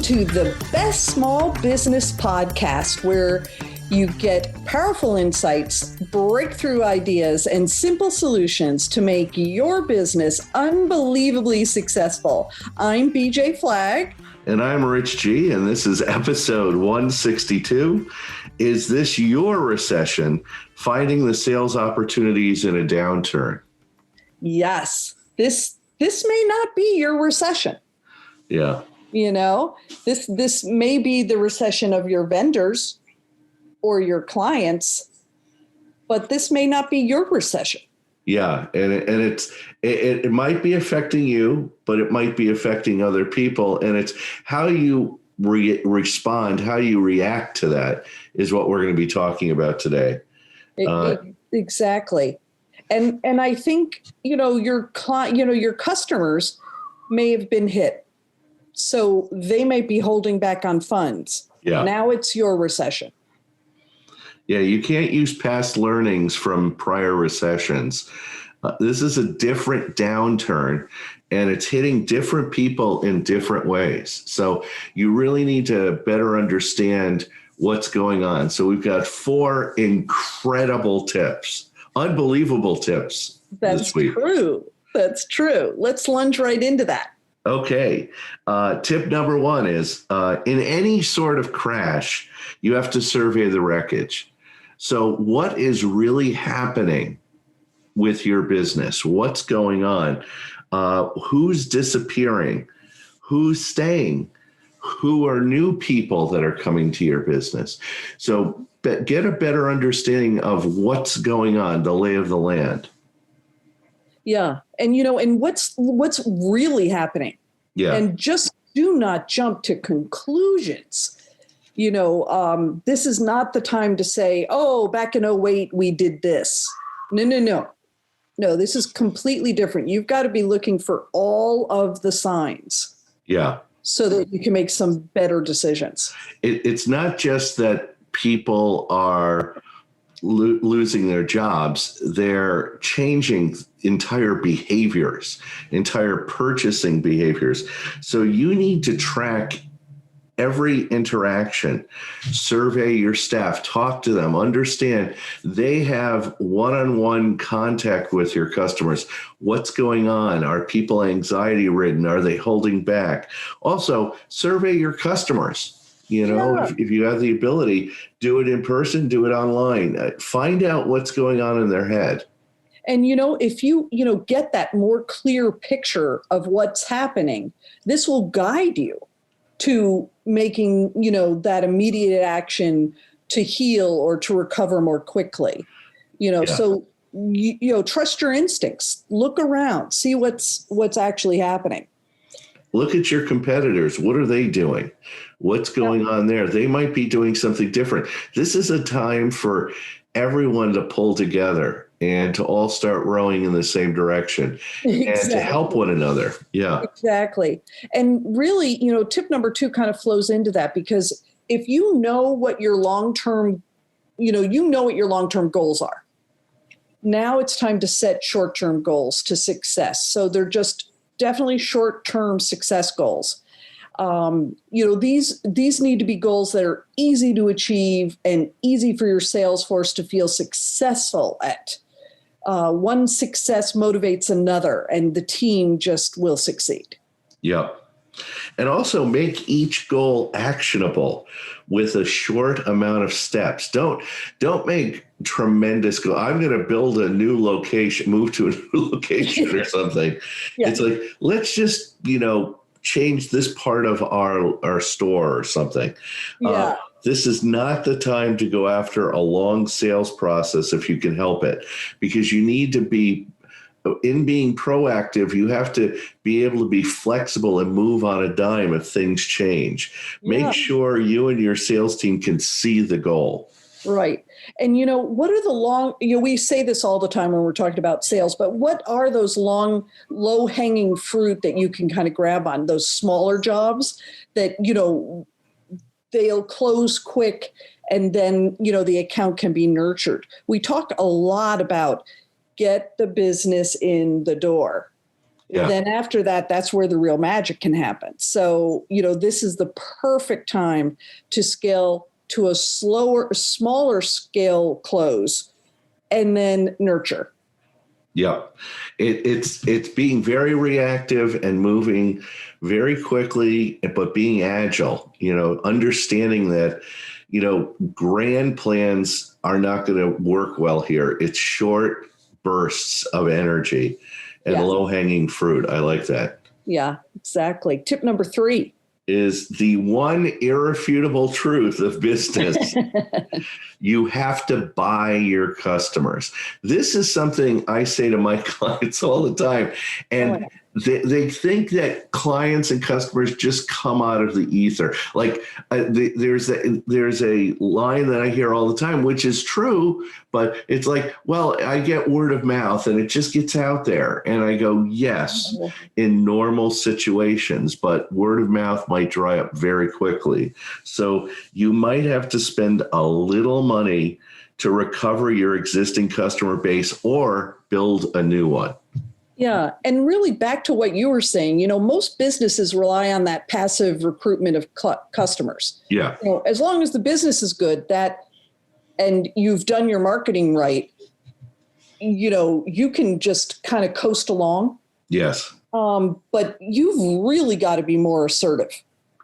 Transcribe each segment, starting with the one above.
to the Best Small Business Podcast, where you get powerful insights, breakthrough ideas, and simple solutions to make your business unbelievably successful. I'm BJ Flagg. And I'm Rich G, and this is episode 162. Is this your recession? Finding the sales opportunities in a downturn. Yes, this may not be your recession. Yeah. You know, this may be the recession of your vendors or your clients, but this may not be your recession. Yeah, and it might be affecting you, but it might be affecting other people, and it's how you respond, how you react to that is what we're going to be talking about today. Exactly, and I think your client, your customers may have been hit, so they might be holding back on funds. Yeah. Now it's your recession. Yeah, you can't use past learnings from prior recessions. This is a different downturn, and it's hitting different people in different ways. So you really need to better understand what's going on. So we've got 4 incredible tips, unbelievable tips this week. That's true. Let's lunge right into that. Okay. Tip number 1 is in any sort of crash, you have to survey the wreckage. So what is really happening with your business? What's going on? Who's disappearing? Who's staying? Who are new people that are coming to your business? So get a better understanding of what's going on, the lay of the land. Yeah. And what's really happening. Yeah. And just do not jump to conclusions. This is not the time to say, oh, back in 2008, we did this. No, this is completely different. You've got to be looking for all of the signs. Yeah. So that you can make some better decisions. It's not just that people are losing their jobs. They're changing entire behaviors, entire purchasing behaviors. So you need to track every interaction, survey your staff, talk to them, understand they have one-on-one contact with your customers. What's going on? Are people anxiety ridden? Are they holding back? Also, survey your customers. If you have the ability, do it in person, do it online. Find out what's going on in their head. And, if you get that more clear picture of what's happening, this will guide you to making, that immediate action to heal or to recover more quickly, So, trust your instincts, look around, see what's actually happening. Look at your competitors. What are they doing? What's going on there? They might be doing something different. This is a time for everyone to pull together and to all start rowing in the same direction and to help one another. Yeah, exactly. And really, tip number 2 kind of flows into that, because if you know what your long-term, what your long-term goals are, now it's time to set short-term goals to success. So they're just definitely short-term success goals. These need to be goals that are easy to achieve and easy for your sales force to feel successful at. One success motivates another, and the team just will succeed. Yep. And also make each goal actionable with a short amount of steps. Don't make tremendous goals. I'm going to build a new location, move to a new location or something. Yeah. It's like, let's just, change this part of our store or something. Yeah. This is not the time to go after a long sales process if you can help it, because you need to be, in being proactive, you have to be able to be flexible and move on a dime if things change. Make sure you and your sales team can see the goal. Right. And, what are the we say this all the time when we're talking about sales, but what are those long, low-hanging fruit that you can kind of grab on, those smaller jobs that, they'll close quick and then, the account can be nurtured. We talk a lot about get the business in the door. Yeah. then after that, that's where the real magic can happen. So, this is the perfect time to scale to a smaller scale close and then nurture. Yeah. It's being very reactive and moving very quickly, but being agile, understanding that, grand plans are not going to work well here. It's short bursts of energy and Yeah. low hanging fruit. I like that. Yeah, exactly. Tip number 3 is the one irrefutable truth of business. You have to buy your customers. This is something I say to my clients all the time. And they think that clients and customers just come out of the ether. Like there's a line that I hear all the time, which is true, but it's like, well, I get word of mouth and it just gets out there. And I go, yes, in normal situations, but word of mouth might dry up very quickly. So you might have to spend a little money to recover your existing customer base or build a new one. Yeah. And really back to what you were saying, most businesses rely on that passive recruitment of customers. Yeah. As long as the business is good, and you've done your marketing right, you can just kind of coast along. Yes. But you've really got to be more assertive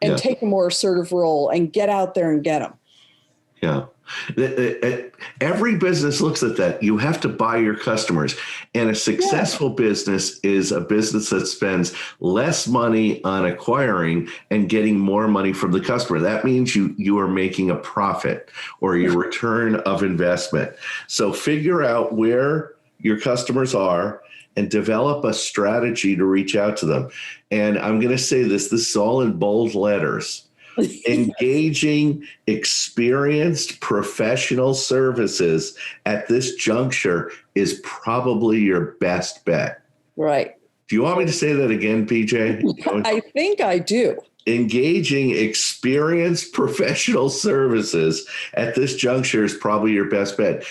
and take a more assertive role and get out there and get them. Yeah. Every business looks at that. You have to buy your customers. And a successful business is a business that spends less money on acquiring and getting more money from the customer. That means you are making a profit or your return of investment. So figure out where your customers are and develop a strategy to reach out to them. And I'm going to say this is all in bold letters. Engaging experienced professional services at this juncture is probably your best bet. Right. Do you want me to say that again, PJ? I think I do. Engaging experienced professional services at this juncture is probably your best bet.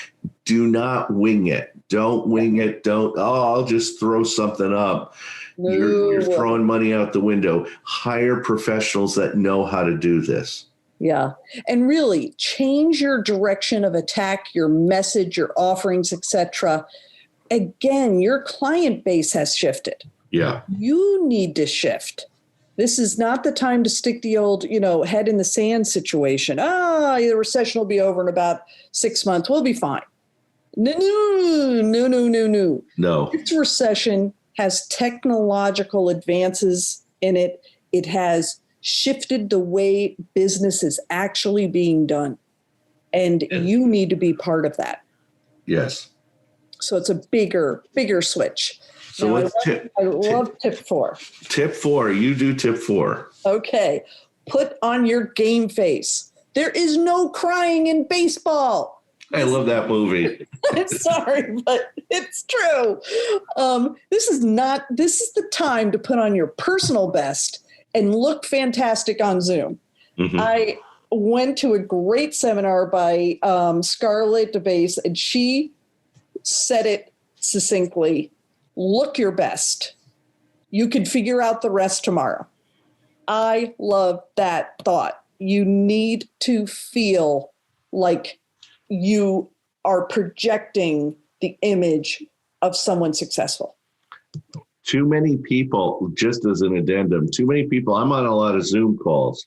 Do not wing it. Don't wing it. I'll just throw something up. No. You're throwing money out the window. Hire professionals that know how to do this. Yeah. And really change your direction of attack, your message, your offerings, etc. Again, your client base has shifted. Yeah. You need to shift. This is not the time to stick the old, head in the sand situation. The recession will be over in about 6 months. We'll be fine. No. This recession has technological advances in it. It has shifted the way business is actually being done. And you need to be part of that. Yes. So it's a bigger switch. So now, what's I love tip 4. Tip 4. You do tip 4. Okay. Put on your game face. There is no crying in baseball. I love that movie. I'm sorry, but it's true. This is the time to put on your personal best and look fantastic on Zoom. Mm-hmm. I went to a great seminar by Scarlett DeBase, and she said it succinctly. Look your best. You can figure out the rest tomorrow. I love that thought. You need to feel like you are projecting the image of someone successful. Too many people, just as an addendum, I'm on a lot of Zoom calls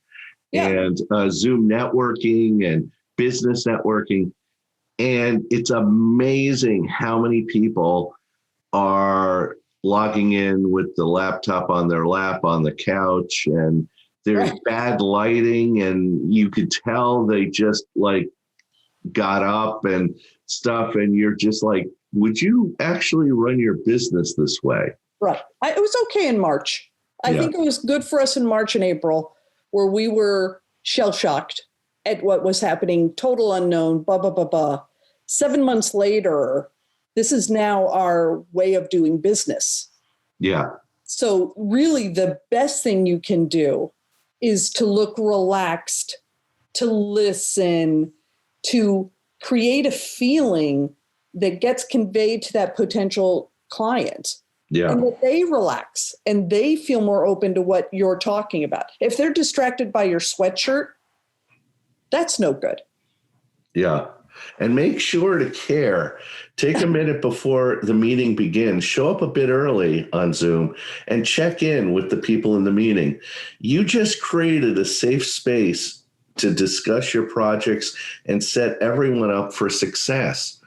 and Zoom networking and business networking. And it's amazing how many people are logging in with the laptop on their lap on the couch, and there's bad lighting, and you could tell they just got up and stuff, and you're just like, would you actually run your business this way? Right. It was okay in March. I think it was good for us in March and April, where we were shell-shocked at what was happening, total unknown, 7 months later, this is now our way of doing business. Yeah. So really the best thing you can do is to look relaxed, to listen, to create a feeling that gets conveyed to that potential client Yeah. and that they relax and they feel more open to what you're talking about. If they're distracted by your sweatshirt, that's no good. Yeah. And make sure to care. Take a minute before the meeting begins. Show up a bit early on Zoom and check in with the people in the meeting. You just created a safe space to discuss your projects and set everyone up for success.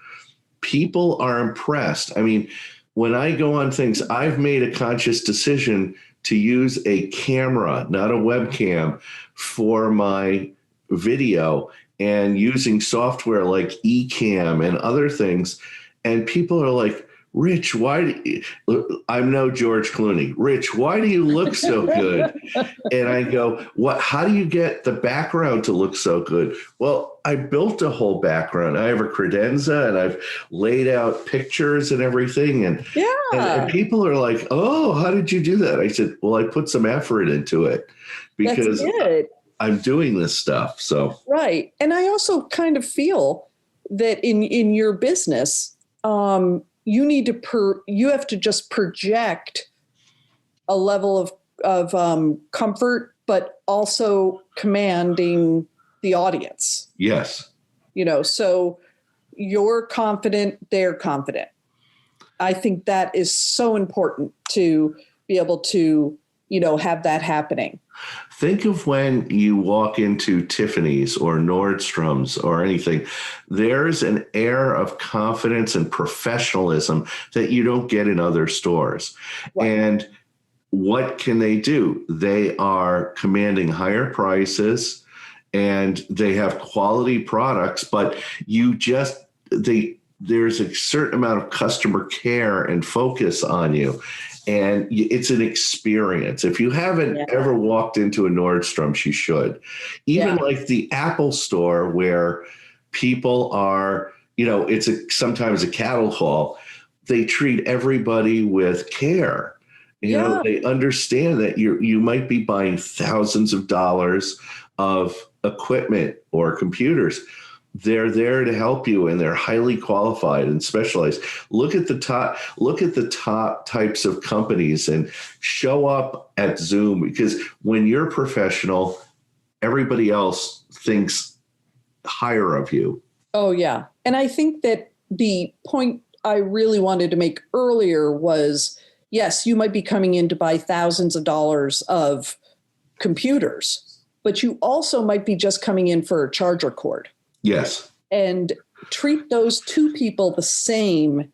People are impressed. I mean, when I go on things, I've made a conscious decision to use a camera, not a webcam, for my video, and using software like Ecamm and other things. And people are like, Rich, I'm no George Clooney. Rich, why do you look so good? And I go, how do you get the background to look so good? Well, I built a whole background. I have a credenza and I've laid out pictures and everything. And people are like, oh, how did you do that? I said, well, I put some effort into it because I'm doing this stuff. So right. And I also kind of feel that in your business, you have to just project a level of comfort, but also commanding the audience. Yes. So you're confident, they're confident. I think that is so important to be able to, have that happening. Think of when you walk into Tiffany's or Nordstrom's or anything. There's an air of confidence and professionalism that you don't get in other stores. Right. And what can they do? They are commanding higher prices and they have quality products, but there's a certain amount of customer care and focus on you. And it's an experience. If you haven't ever walked into a Nordstrom's, you should. Even like the Apple store where people are, it's sometimes a cattle call. They treat everybody with care. They understand that you might be buying thousands of dollars of equipment or computers. They're there to help you, and they're highly qualified and specialized. Look at the top types of companies and show up at Zoom, because when you're professional, everybody else thinks higher of you. Oh, yeah. And I think that the point I really wanted to make earlier was, yes, you might be coming in to buy thousands of dollars of computers, but you also might be just coming in for a charger cord. Yes. And treat those two people the same.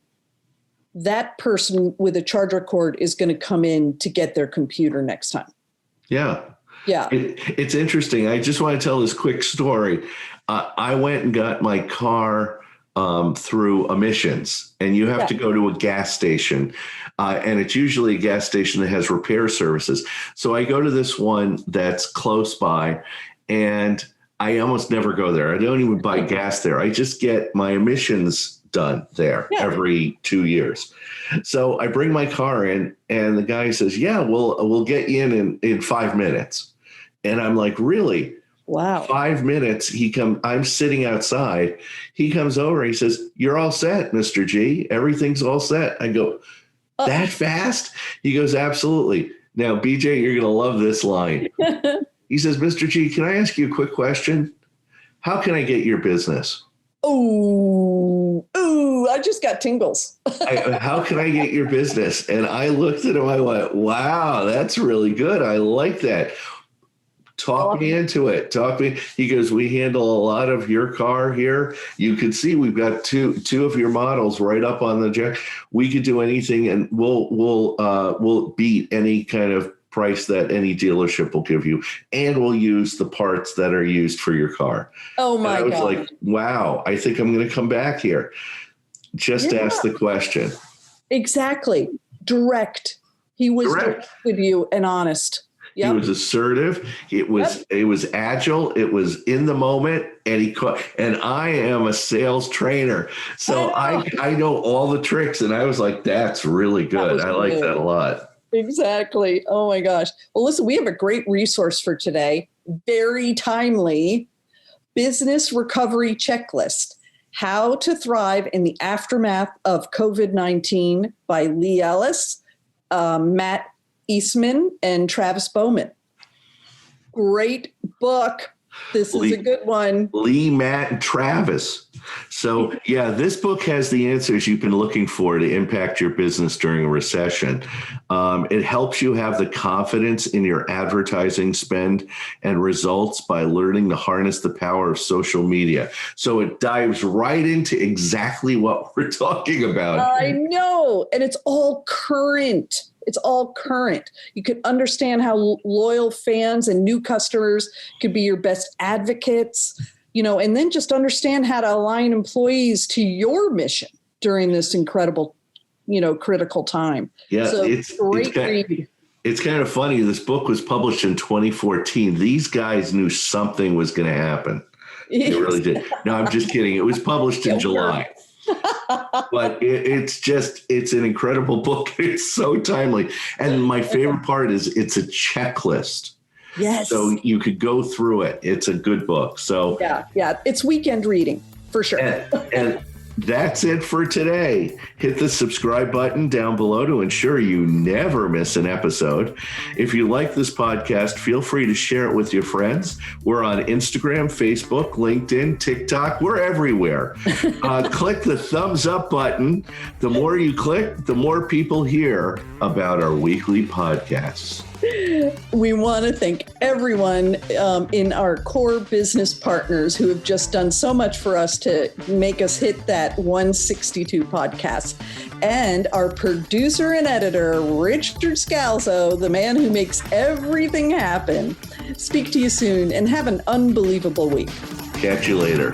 That person with a charger cord is going to come in to get their computer next time. Yeah. Yeah. It's interesting. I just want to tell this quick story. I went and got my car through emissions, and you have to go to a gas station. And it's usually a gas station that has repair services. So I go to this one that's close by, and I almost never go there. I don't even buy gas there. I just get my emissions done there every 2 years. So I bring my car in, and the guy says, we'll get you in 5 minutes. And I'm like, really? Wow. 5 minutes. I'm sitting outside. He comes over. He says, you're all set, Mr. G. Everything's all set. I go, that fast? He goes, absolutely. Now, BJ, you're going to love this line. He says, Mr. G, can I ask you a quick question? How can I get your business? Ooh, I just got tingles. How can I get your business? And I looked at him, I went, wow, that's really good. I like that. Talk me into it. He goes, we handle a lot of your car here. You can see we've got two of your models right up on the jack. We could do anything, and we'll beat any kind of price that any dealership will give you, and we'll use the parts that are used for your car. Oh my God. I was like, wow, I think I'm going to come back here. Just ask the question. Exactly. Direct. He was direct with you and honest. Yep. He was assertive. It was agile. It was in the moment, and I am a sales trainer, so I know all the tricks. And I was like, that's really good. I like that a lot. Exactly. Oh my gosh. Well, listen, we have a great resource for today. Very timely. Business Recovery Checklist: How to Thrive in the Aftermath of COVID-19 by Lee Ellis. Matt Eastman and Travis Bowman. Great book. This is a good one. Lee, Matt, and Travis. So, yeah, this book has the answers you've been looking for to impact your business during a recession. It helps you have the confidence in your advertising spend and results by learning to harness the power of social media. So it dives right into exactly what we're talking about. I know. And it's all current. It's all current. You could understand how loyal fans and new customers could be your best advocates, and then just understand how to align employees to your mission during this incredible, critical time. Yeah, so great read. It's kind of funny. This book was published in 2014. These guys knew something was going to happen. They really did. No, I'm just kidding. It was published in July. But it's an incredible book. It's so timely. And my favorite part is it's a checklist. Yes. So you could go through it. It's a good book. So yeah. It's weekend reading for sure. And that's it for today. Hit the subscribe button down below to ensure you never miss an episode. If you like this podcast, feel free to share it with your friends. We're on Instagram, Facebook, LinkedIn, TikTok. We're everywhere. Click the thumbs up button. The more you click, the more people hear about our weekly podcasts. We want to thank everyone in our core business partners who have just done so much for us to make us hit that 162 podcast. And our producer and editor, Richard Scalzo, the man who makes everything happen. Speak to you soon and have an unbelievable week. Catch you later.